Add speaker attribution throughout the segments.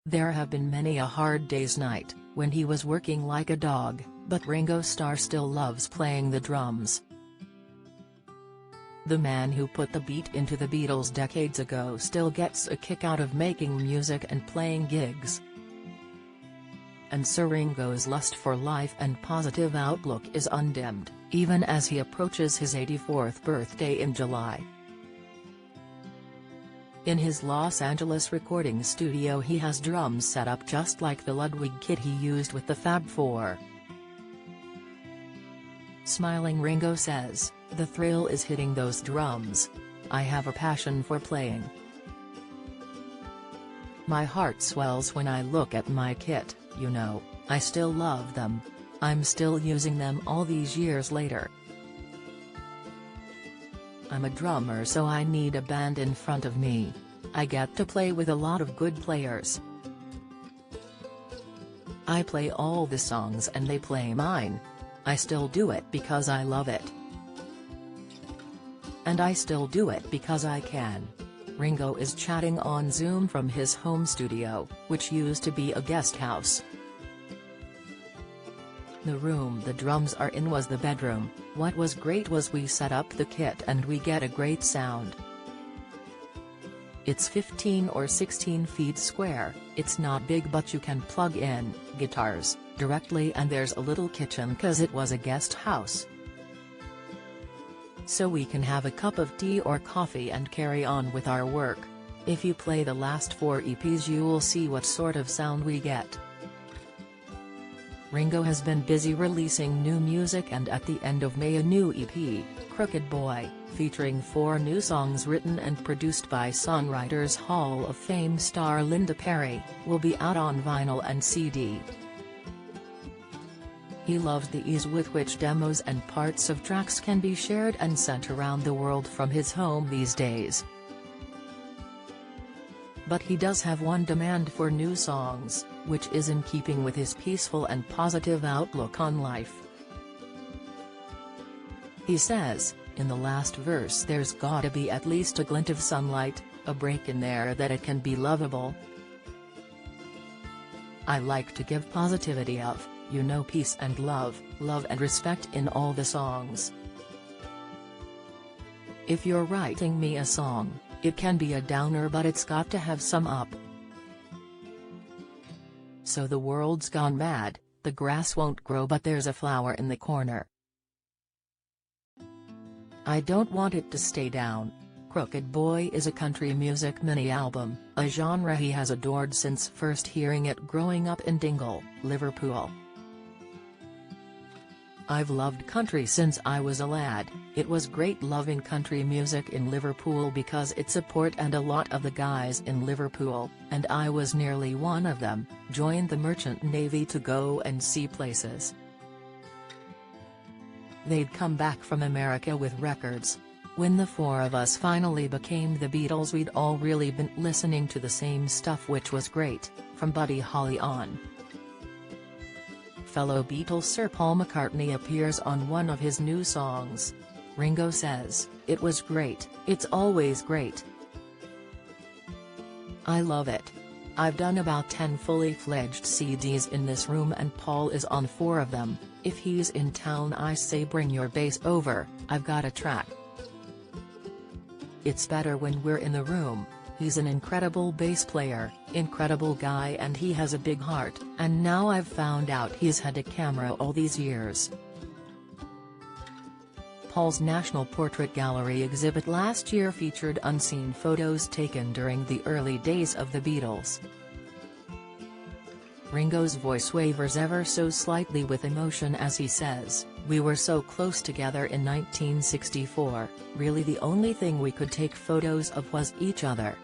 Speaker 1: There have been many a hard day's night, when he was working like a dog, but Ringo Starr still loves playing the drums. The man who put the beat into the Beatles decades ago still gets a kick out of making music and playing gigs. And Sir Ringo's lust for life and positive outlook is undimmed, even as he approaches his 84th birthday in July. In his Los Angeles recording studio he has drums set up just like the Ludwig kit he used with the Fab Four. Smiling, Ringo says, "The thrill is hitting those drums. I have a passion for playing. My heart swells when I look at my kit, you know, I still love them. I'm still using them all these years later. I'm a drummer, so I need a band in front of me. I get to play with a lot of good players. I play all the songs and they play mine. I still do it because I love it. And I still do it because I can." Ringo is chatting on Zoom from his home studio, which used to be a guest house. The room the drums are in was the bedroom. What was great was we set up the kit and we get a great sound. It's 15 or 16 feet square, it's not big but you can plug in guitars directly and there's a little kitchen cause it was a guest house. So we can have a cup of tea or coffee and carry on with our work. If you play the last 4 EPs you'll see what sort of sound we get. Ringo has been busy releasing new music and at the end of May a new EP, Crooked Boy, featuring 4 new songs written and produced by Songwriters Hall of Fame star Linda Perry, will be out on vinyl and CD. He loves the ease with which demos and parts of tracks can be shared and sent around the world from his home these days. But he does have one demand for new songs, which is in keeping with his peaceful and positive outlook on life. He says, "In the last verse there's gotta be at least a glint of sunlight, a break in there that it can be lovable. I like to give positivity of, you know, peace and love and respect in all the songs. If you're writing me a song, it can be a downer but it's got to have some up. So the world's gone mad, the grass won't grow but there's a flower in the corner. I don't want it to stay down." Crooked Boy is a country music mini-album, a genre he has adored since first hearing it growing up in Dingle, Liverpool. "I've loved country since I was a lad. It was great loving country music in Liverpool because it support and a lot of the guys in Liverpool, and I was nearly one of them, joined the Merchant Navy to go and see places. They'd come back from America with records. When the 4 of us finally became the Beatles we'd all really been listening to the same stuff, which was great, from Buddy Holly on." Fellow Beatle Sir Paul McCartney appears on one of his new songs. Ringo says, "It was great, it's always great. I love it. I've done about 10 fully fledged CDs in this room and Paul is on 4 of them. If he's in town I say bring your bass over, I've got a track. It's better when we're in the room. He's an incredible bass player, incredible guy and he has a big heart, and now I've found out he's had a camera all these years." Paul's National Portrait Gallery exhibit last year featured unseen photos taken during the early days of the Beatles. Ringo's voice wavers ever so slightly with emotion as he says, "We were so close together in 1964, really the only thing we could take photos of was each other.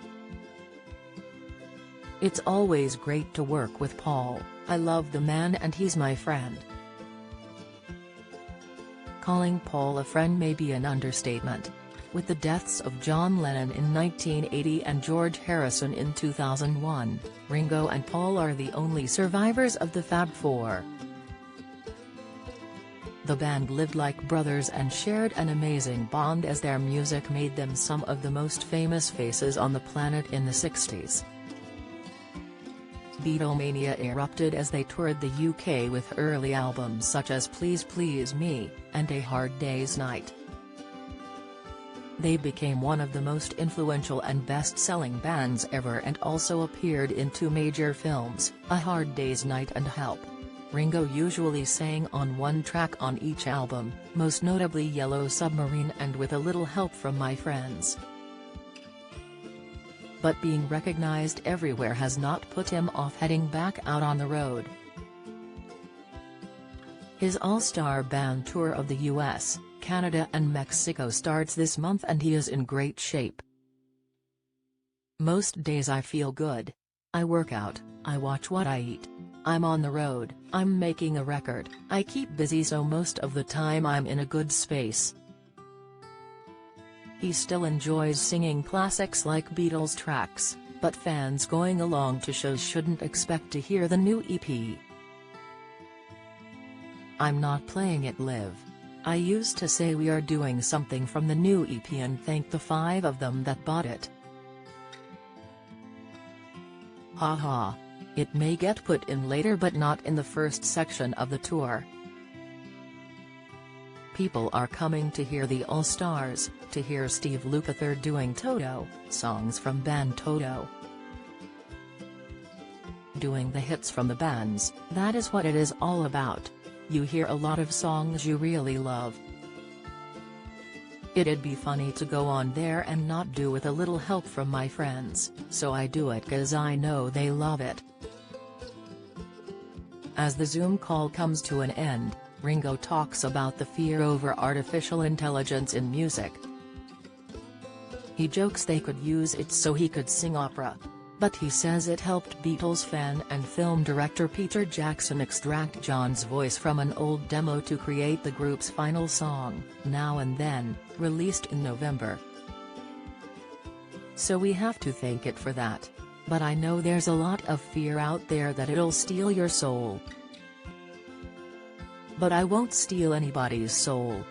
Speaker 1: It's always great to work with Paul, I love the man and he's my friend." Calling Paul a friend may be an understatement. With the deaths of John Lennon in 1980 and George Harrison in 2001, Ringo and Paul are the only survivors of the Fab Four. The band lived like brothers and shared an amazing bond as their music made them some of the most famous faces on the planet in the 60s. Beatlemania erupted as they toured the UK with early albums such as Please Please Me, and A Hard Day's Night. They became one of the most influential and best-selling bands ever and also appeared in two major films, A Hard Day's Night and Help. Ringo usually sang on one track on each album, most notably Yellow Submarine and With a Little Help from My Friends. But being recognized everywhere has not put him off heading back out on the road. His all-star band tour of the US, Canada and Mexico starts this month and he is in great shape. Most days I feel good. I work out, I watch what I eat. I'm on the road, I'm making a record, I keep busy so most of the time I'm in a good space. He still enjoys singing classics like Beatles tracks, but fans going along to shows shouldn't expect to hear the new EP. I'm not playing it live. I used to say we are doing something from the new EP and thank the 5 of them that bought it. Haha. It may get put in later but not in the first section of the tour. People are coming to hear the All-Stars, to hear Steve Lukather doing Toto, songs from band Toto. Doing the hits from the bands, that is what it is all about. You hear a lot of songs you really love. It'd be funny to go on there and not do With a Little Help from My Friends, so I do it 'cause I know they love it. As the Zoom call comes to an end, Ringo talks about the fear over artificial intelligence in music. He jokes they could use it so he could sing opera. But he says it helped Beatles fan and film director Peter Jackson extract John's voice from an old demo to create the group's final song, Now and Then, released in November. So we have to thank it for that. But I know there's a lot of fear out there that it'll steal your soul. But I won't steal anybody's soul.